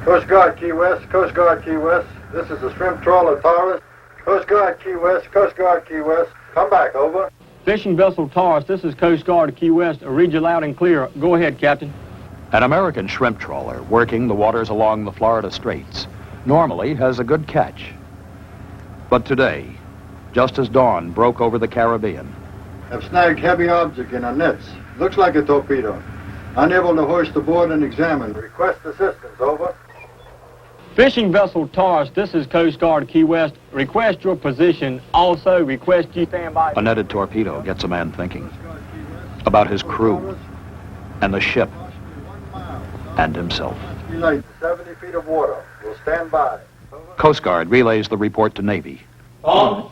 Coast Guard, Key West. Coast Guard, Key West. This is the shrimp trawler Taurus. Coast Guard, Key West. Coast Guard, Key West. Come back, over. Fishing vessel Taurus, this is Coast Guard, Key West. Read you loud and clear. Go ahead, Captain. An American shrimp trawler working the waters along the Florida Straits normally has a good catch. But today, just as dawn broke over the Caribbean, Have snagged heavy object in our nets. Looks like a torpedo. Unable to hoist aboard and examine. Request assistance, over. Fishing vessel Taurus, this is Coast Guard, Key West. Request your position. Also, request you stand by. a netted torpedo gets a man thinking about his crew and the ship and himself. 70 feet of water. We'll stand by. Coast Guard relays the report to Navy. On.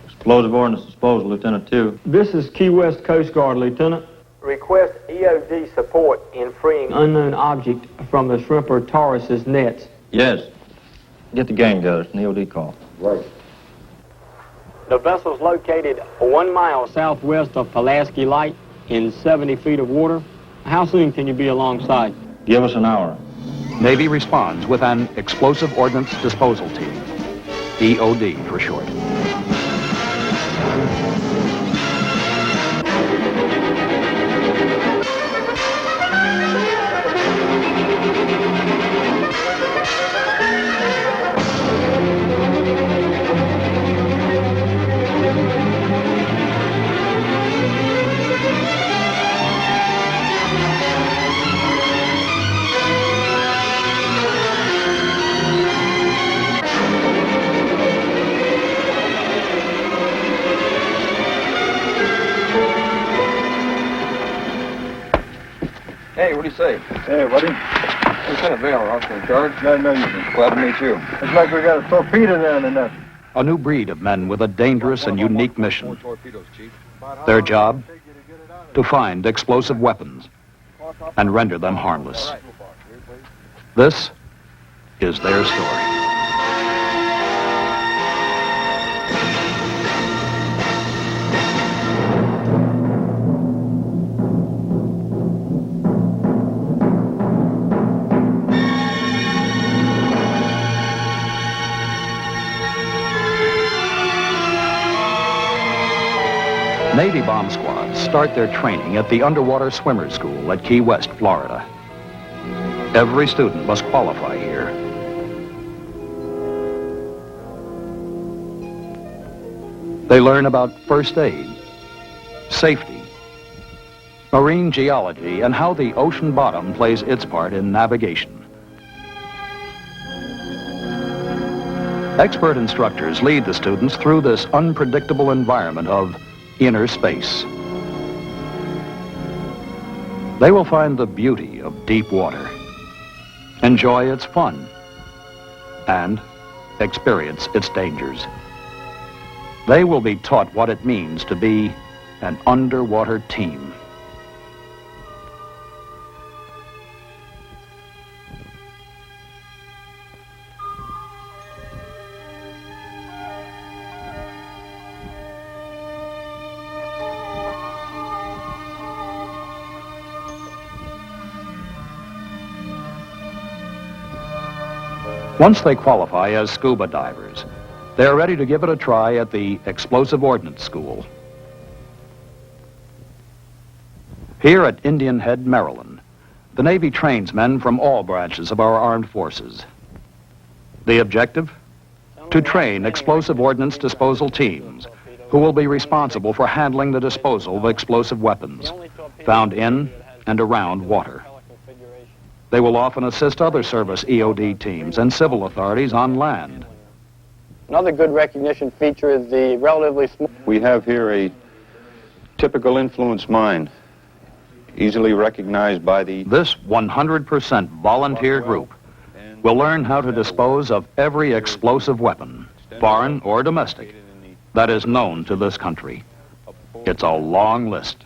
Explosive ordnance disposal, Lieutenant 2. This is Key West Coast Guard, Lieutenant. Request EOD support in freeing unknown object from the shrimper Taurus's nets. Yes. Get the gang gunners, an EOD call. Right. The vessel's located 1 mile southwest of Pulaski Light in 70 feet of water. How soon can you be alongside? Give us an hour. Navy responds with an explosive ordnance disposal team, EOD for short. Hey, what do you say? Hey, buddy. Lieutenant Vail, officer in charge. Glad to know you. Glad to meet you. Looks like we got a torpedo there in the net. A new breed of men with a dangerous and unique mission. Their job? To find explosive weapons and render them harmless. This is their story. Navy bomb squads start their training at the Underwater Swimmer School at Key West, Florida. Every student must qualify here. They learn about first aid, safety, marine geology, and how the ocean bottom plays its part in navigation. Expert instructors lead the students through this unpredictable environment of inner space. They will find the beauty of deep water, enjoy its fun, and experience its dangers. They will be taught what it means to be an underwater team. Once they qualify as scuba divers, they are ready to give it a try at the Explosive Ordnance School. Here at Indian Head, Maryland, the Navy trains men from all branches of our armed forces. The objective? To train explosive ordnance disposal teams who will be responsible for handling the disposal of explosive weapons found in and around water. They will often assist other service EOD teams and civil authorities on land. Another good recognition feature is the relatively small... We have here a typical influence mine, easily recognized by the... This 100% volunteer group will learn how to dispose of every explosive weapon, foreign or domestic, that is known to this country. It's a long list,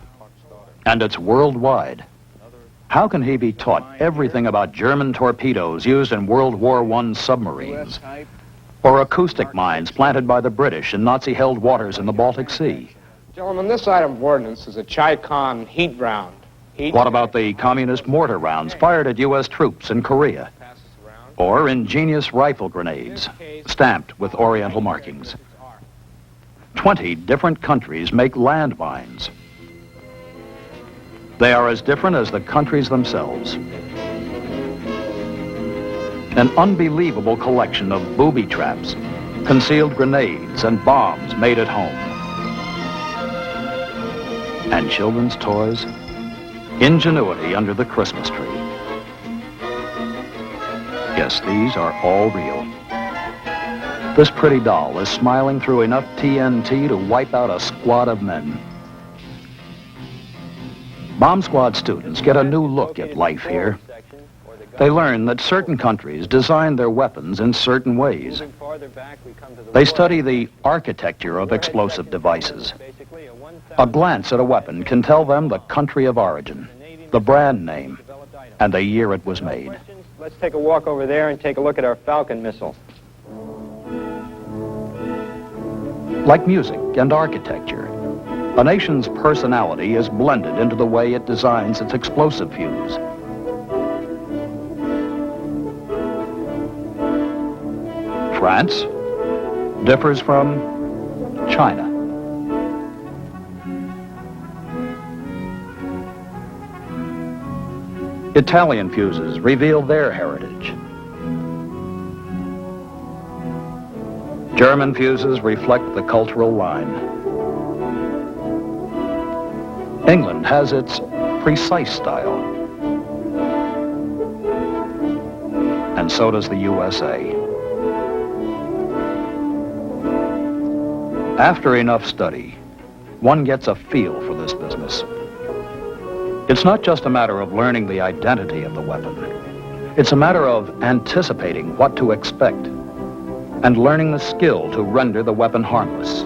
and it's worldwide. How can he be taught everything about German torpedoes used in World War I submarines, or acoustic mines planted by the British in Nazi-held waters in the Baltic Sea? Gentlemen, this item of ordnance is a Chi-Con heat round. What about the communist mortar rounds fired at U.S. troops in Korea? Or ingenious rifle grenades, stamped with Oriental markings? 20 different countries make landmines. They are as different as the countries themselves. An unbelievable collection of booby traps, concealed grenades, and bombs made at home. And children's toys, ingenuity under the Christmas tree. Yes, these are all real. This pretty doll is smiling through enough TNT to wipe out a squad of men. Bomb Squad students get a new look at life here. They learn that certain countries design their weapons in certain ways. They study the architecture of explosive devices. A glance at a weapon can tell them the country of origin, the brand name, and the year it was made. Let's take a walk over there and take a look at our Falcon missile. Like music and architecture, a nation's personality is blended into the way it designs its explosive fuse. France differs from China. Italian fuses reveal their heritage. German fuses reflect the cultural line. England has its precise style. And so does the USA. After enough study, one gets a feel for this business. It's not just a matter of learning the identity of the weapon. It's a matter of anticipating what to expect and learning the skill to render the weapon harmless.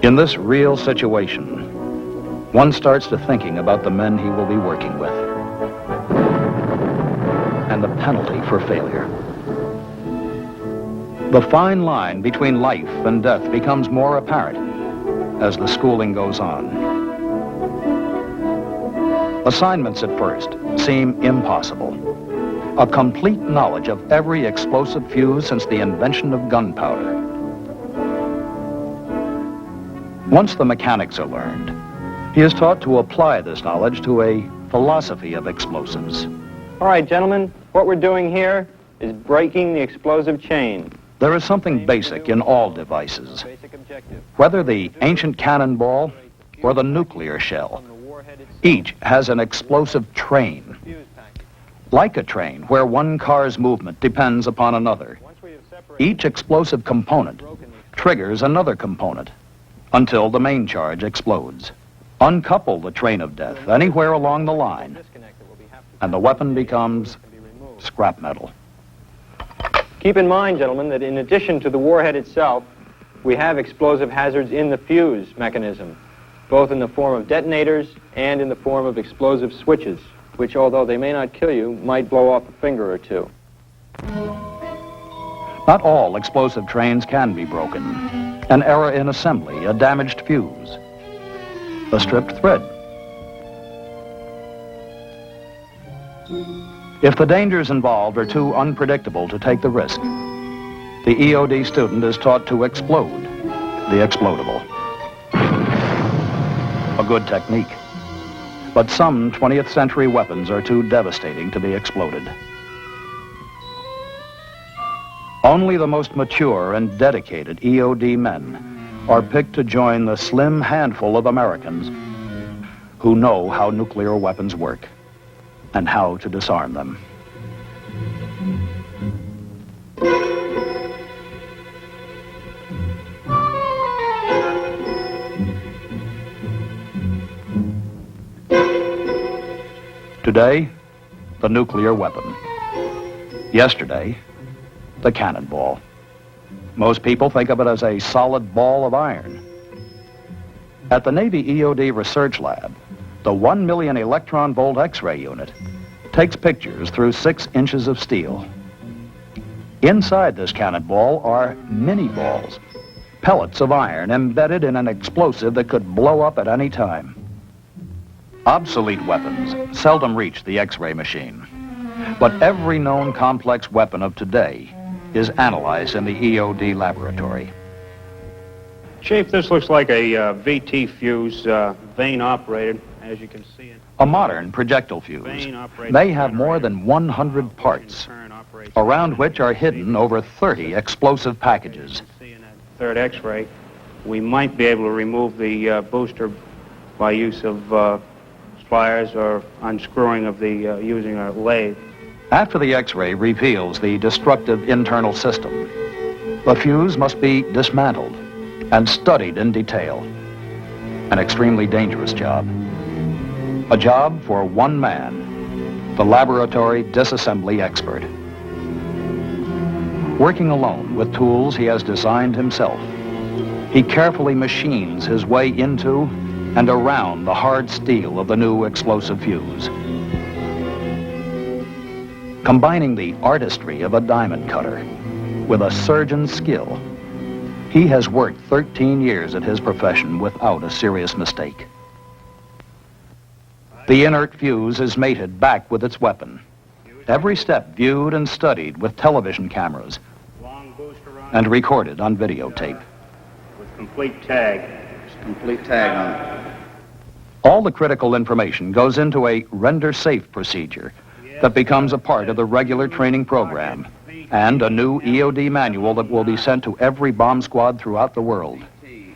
In this real situation, one starts to thinking about the men he will be working with and the penalty for failure. The fine line between life and death becomes more apparent as the schooling goes on. Assignments at first seem impossible. A complete knowledge of every explosive fuse since the invention of gunpowder. Once the mechanics are learned, he is taught to apply this knowledge to a philosophy of explosives. All right, gentlemen, what we're doing here is breaking the explosive chain. There is something basic in all devices. Whether the ancient cannonball or the nuclear shell, each has an explosive train. Like a train where one car's movement depends upon another, each explosive component triggers another component until the main charge explodes. Uncouple the train of death anywhere along the line, and the weapon becomes scrap metal. Keep in mind, gentlemen, that in addition to the warhead itself, we have explosive hazards in the fuse mechanism, both in the form of detonators and in the form of explosive switches, which, although they may not kill you, might blow off a finger or two. Not all explosive trains can be broken. An error in assembly, a damaged fuse, a stripped thread. If the dangers involved are too unpredictable to take the risk, the EOD student is taught to explode the explodable. A good technique. But some 20th century weapons are too devastating to be exploded. Only the most mature and dedicated EOD men are picked to join the slim handful of Americans who know how nuclear weapons work and how to disarm them. Today, the nuclear weapon. Yesterday, the cannonball. Most people think of it as a solid ball of iron. At the Navy EOD Research Lab, the 1 million electron volt X-ray unit takes pictures through 6 inches of steel. Inside this cannonball are mini balls, pellets of iron embedded in an explosive that could blow up at any time. Obsolete weapons seldom reach the X-ray machine, but every known complex weapon of today is analyzed in the EOD laboratory. Chief, this looks like a VT fuse, vane-operated, as you can see it. A modern projectile fuse may have more than 100 parts, around which are hidden over 30 explosive packages. See in that third X-ray, we might be able to remove the booster by use of pliers or unscrewing of the using a lathe. After the X-ray reveals the destructive internal system, the fuse must be dismantled and studied in detail. An extremely dangerous job. A job for one man, the laboratory disassembly expert. Working alone with tools he has designed himself, he carefully machines his way into and around the hard steel of the new explosive fuse. Combining the artistry of a diamond cutter with a surgeon's skill, he has worked 13 years at his profession without a serious mistake. The inert fuse is mated back with its weapon. Every step viewed and studied with television cameras and recorded on videotape. With complete tag. Complete tag on it. All the critical information goes into a render-safe procedure that becomes a part of the regular training program and a new EOD manual that will be sent to every bomb squad throughout the world.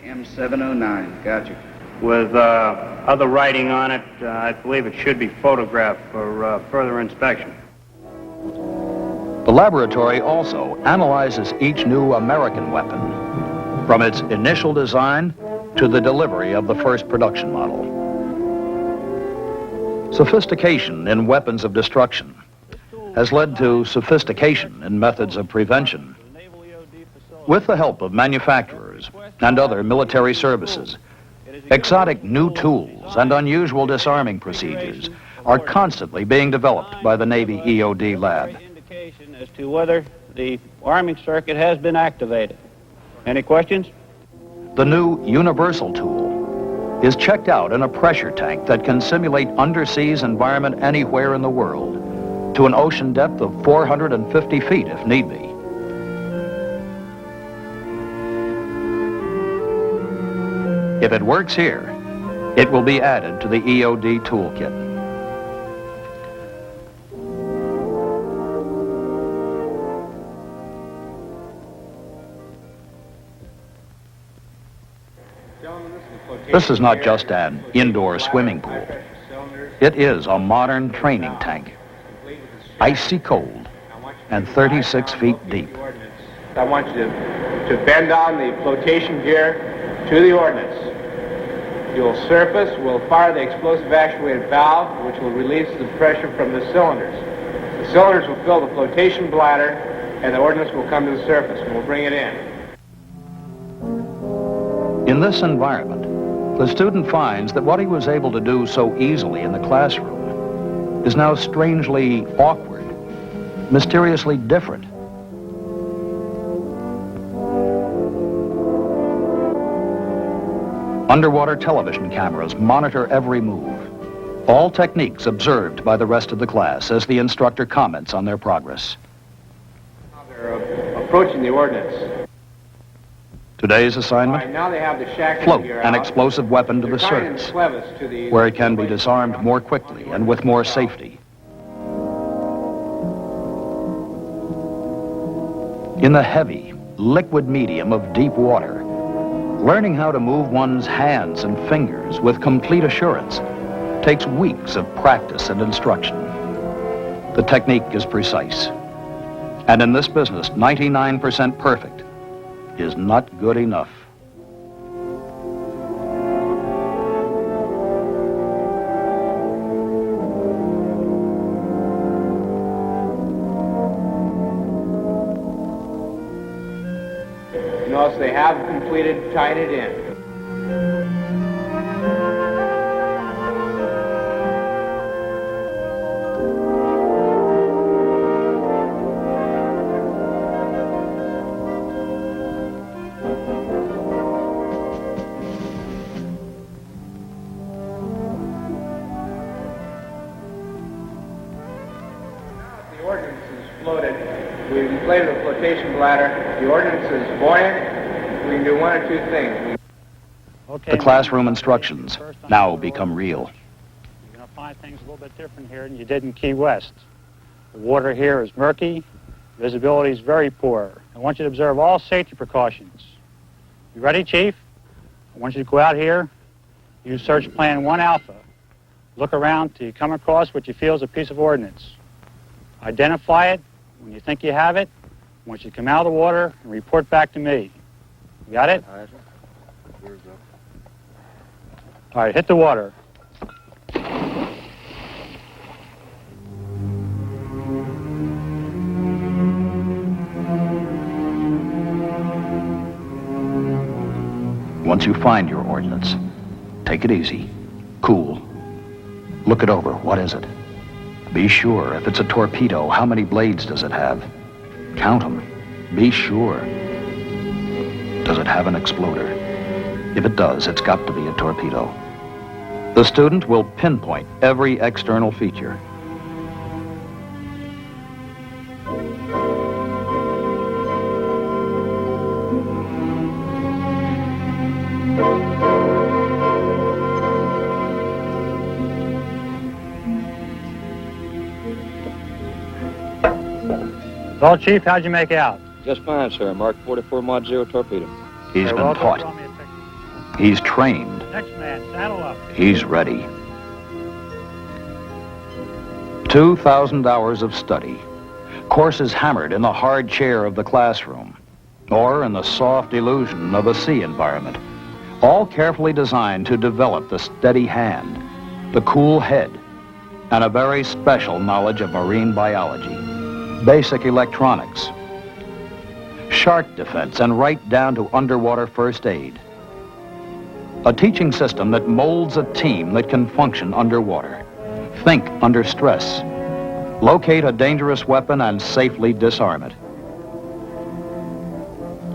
M709, gotcha. With other writing on it, I believe it should be photographed for further inspection. The laboratory also analyzes each new American weapon, from its initial design to the delivery of the first production model. Sophistication in weapons of destruction has led to sophistication in methods of prevention. With the help of manufacturers and other military services, exotic new tools and unusual disarming procedures are constantly being developed by the Navy EOD lab. Indication as to whether the arming circuit has been activated. Any questions? The new universal tool is checked out in a pressure tank that can simulate underseas environment anywhere in the world to an ocean depth of 450 feet if need be. If it works here, it will be added to the EOD toolkit. This is not just an indoor swimming pool. It is a modern training tank, icy cold and 36 feet deep. I want you to bend on the flotation gear to the ordnance. You'll surface, we'll fire the explosive actuated valve, which will release the pressure from the cylinders. The cylinders will fill the flotation bladder, and the ordnance will come to the surface, and we'll bring it in. In this environment, the student finds that what he was able to do so easily in the classroom is now strangely awkward, mysteriously different. Underwater television cameras monitor every move. All techniques observed by the rest of the class as the instructor comments on their progress. They're approaching the ordnance. Today's All assignment, right, now they have the shackling float gear an out. explosive weapon to They're the tying in surface, clevis to the- where it can be disarmed more quickly and with more safety. In the heavy, liquid medium of deep water, learning how to move one's hands and fingers with complete assurance takes weeks of practice and instruction. The technique is precise. And in this business, 99% perfect is not good enough. You notice they have completed tying it in. exploded. We've inflated the flotation bladder. The ordnance is buoyant. We can do one or two things. The classroom instructions now become real. You're going to find things a little bit different here than you did in Key West. The water here is murky. Visibility is very poor. I want you to observe all safety precautions. You ready, Chief? I want you to go out here, use search plan 1 Alpha. Look around till you come across what you feel is a piece of ordnance. Identify it. When you think you have it, I want you to come out of the water and report back to me. You got it? All right, hit the water. Once you find your ordnance, take it easy, cool. Look it over. What is it? Be sure. If it's a torpedo, how many blades does it have? Count them. Be sure. Does it have an exploder? If it does, it's got to be a torpedo. The student will pinpoint every external feature. Well, Chief, how'd you make out? Just fine, sir. Mark 44 Mod 0 torpedo. He's been taught. He's trained. Next man, saddle up. He's ready. 2,000 hours of study. Courses hammered in the hard chair of the classroom or in the soft illusion of a sea environment. All carefully designed to develop the steady hand, the cool head, and a very special knowledge of marine biology, basic electronics, shark defense, and right down to underwater first aid. A teaching system that molds a team that can function underwater, think under stress, locate a dangerous weapon and safely disarm it.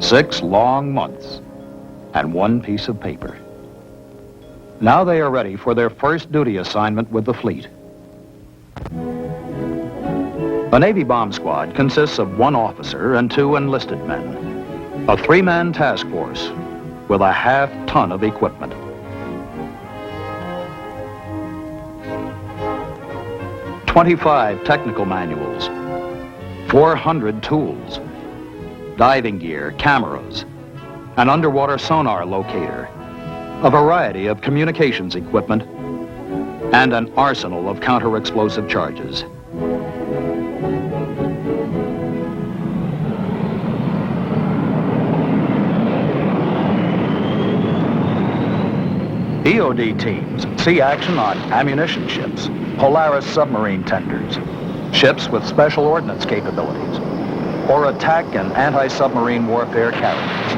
6 long months and 1 piece of paper. Now they are ready for their first duty assignment with the fleet. A Navy bomb squad consists of 1 officer and 2 enlisted men. A 3-man task force with a half-ton of equipment. "25 technical manuals, 400 tools, diving gear, cameras, an underwater sonar locator, a variety of communications equipment, and an arsenal of counter-explosive charges. EOD teams see action on ammunition ships, Polaris submarine tenders, ships with special ordnance capabilities, or attack and anti-submarine warfare carriers.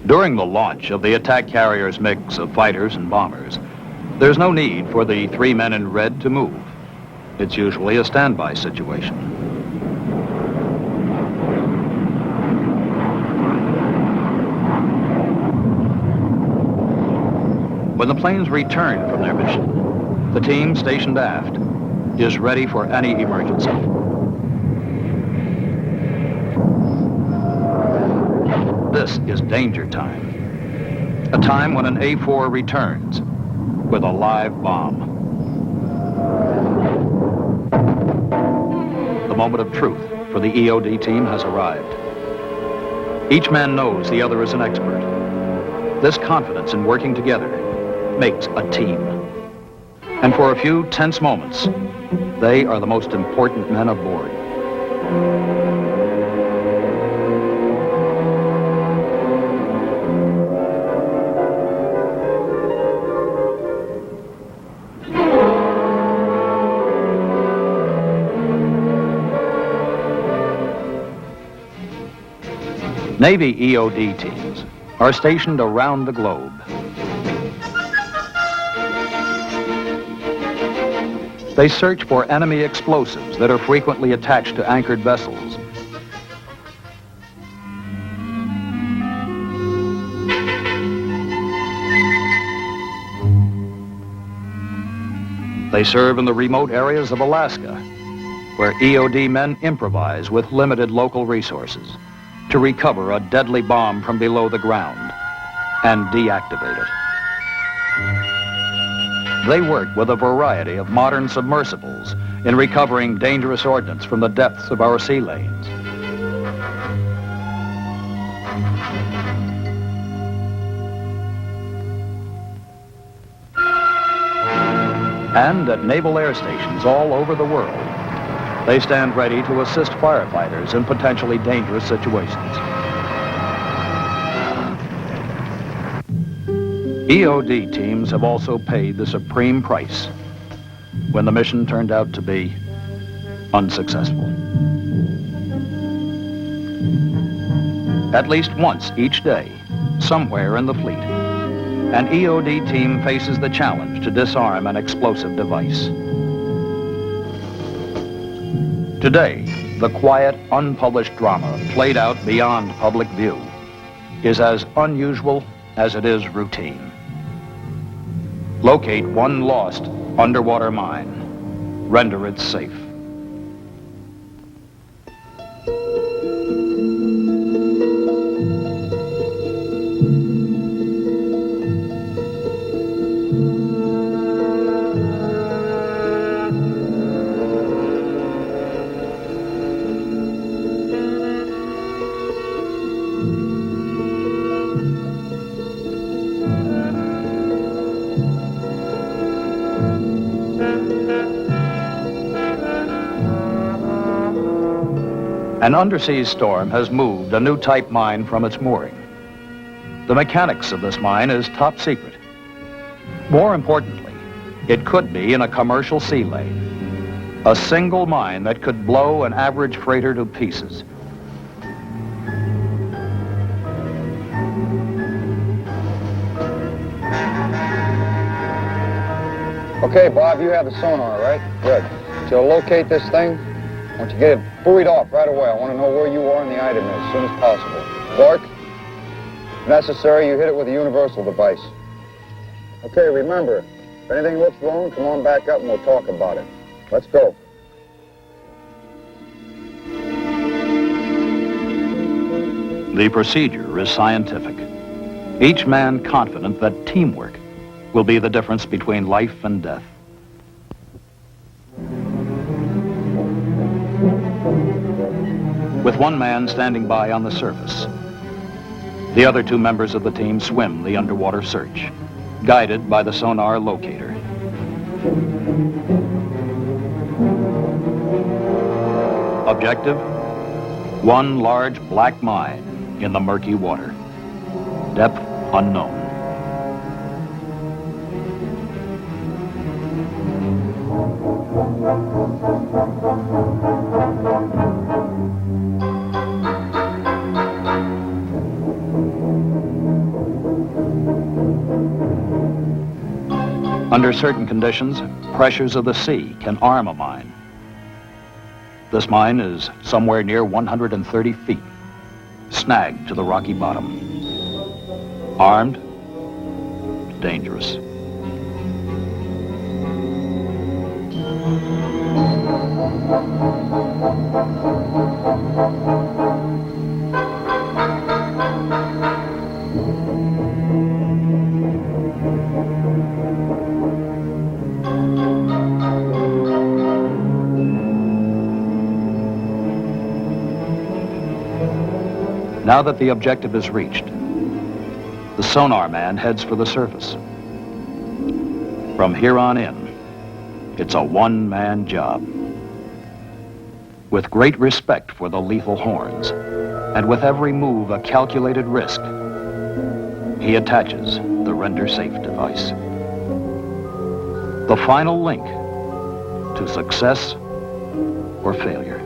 During the launch of the attack carrier's mix of fighters and bombers, there's no need for the 3 men in red to move. It's usually a standby situation. When the planes return from their mission, the team stationed aft is ready for any emergency. This is danger time, a time when an A4 returns with a live bomb. The moment of truth for the EOD team has arrived. Each man knows the other is an expert. This confidence in working together makes a team. And for a few tense moments, they are the most important men aboard. Navy EOD teams are stationed around the globe. They search for enemy explosives that are frequently attached to anchored vessels. They serve in the remote areas of Alaska, where EOD men improvise with limited local resources to recover a deadly bomb from below the ground and deactivate it. They work with a variety of modern submersibles in recovering dangerous ordnance from the depths of our sea lanes. And at naval air stations all over the world, they stand ready to assist firefighters in potentially dangerous situations. EOD teams have also paid the supreme price when the mission turned out to be unsuccessful. At least once each day, somewhere in the fleet, an EOD team faces the challenge to disarm an explosive device. Today, the quiet, unpublished drama played out beyond public view is as unusual as it is routine. Locate one lost underwater mine. Render it safe. An undersea storm has moved a new type mine from its mooring. The mechanics of this mine is top secret. More importantly, it could be in a commercial sea lane. A single mine that could blow an average freighter to pieces. Okay, Bob, you have the sonar, right? Good. So locate this thing. I want you to get it buoyed off right away. I want to know where you are in the item as soon as possible. Clark, if necessary, you hit it with a universal device. Okay, remember, if anything looks wrong, come on back up and we'll talk about it. Let's go. The procedure is scientific. Each man confident that teamwork will be the difference between life and death. With one man standing by on the surface, the other two members of the team swim the underwater search, guided by the sonar locator. Objective: one large black mine in the murky water. Depth unknown. Under certain conditions, pressures of the sea can arm a mine. This mine is somewhere near 130 feet, snagged to the rocky bottom. Armed, dangerous. Now that the objective is reached, the sonar man heads for the surface. From here on in, it's a one-man job. With great respect for the lethal horns, and with every move a calculated risk, he attaches the render safe device. The final link to success or failure.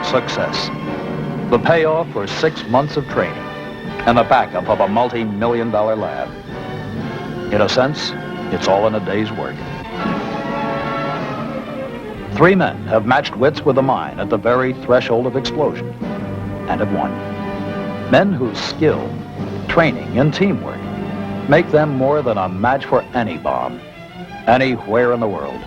success. The payoff for 6 months of training and the backup of a multi-million-dollar lab. In a sense, it's all in a day's work. 3 men have matched wits with a mine at the very threshold of explosion, and have won. Men whose skill, training, and teamwork make them more than a match for any bomb, anywhere in the world.